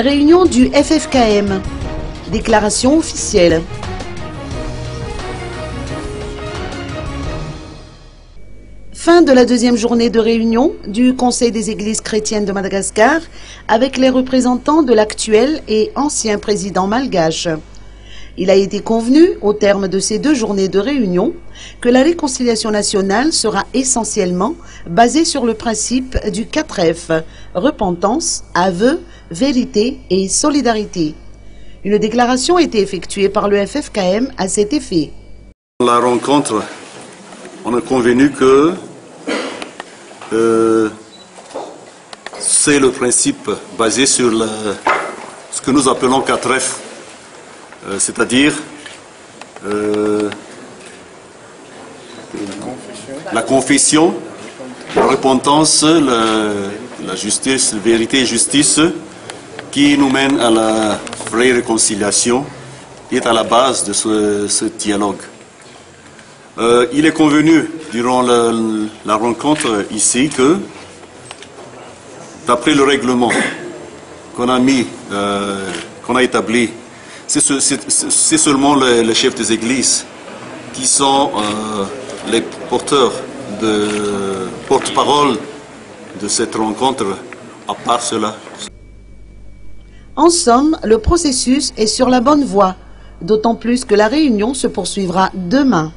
Réunion du FFKM. Déclaration officielle. Fin de la deuxième journée de réunion du Conseil des Églises chrétiennes de Madagascar avec les représentants de l'actuel et ancien président malgache. Il a été convenu, au terme de ces 2 journées de réunion, que la réconciliation nationale sera essentiellement basée sur le principe du 4F, repentance, aveu, vérité et solidarité. Une déclaration a été effectuée par le FFKM à cet effet. La rencontre, on a convenu que c'est le principe basé sur ce que nous appelons 4F, c'est-à-dire la confession, la repentance, la justice, la vérité et justice, qui nous mène à la vraie réconciliation, qui est à la base de ce dialogue. Il est convenu durant la rencontre ici que, d'après le règlement qu'on a établi, c'est seulement les chefs des églises qui sont les porte-parole de cette rencontre, à part cela. En somme, le processus est sur la bonne voie, d'autant plus que la réunion se poursuivra demain.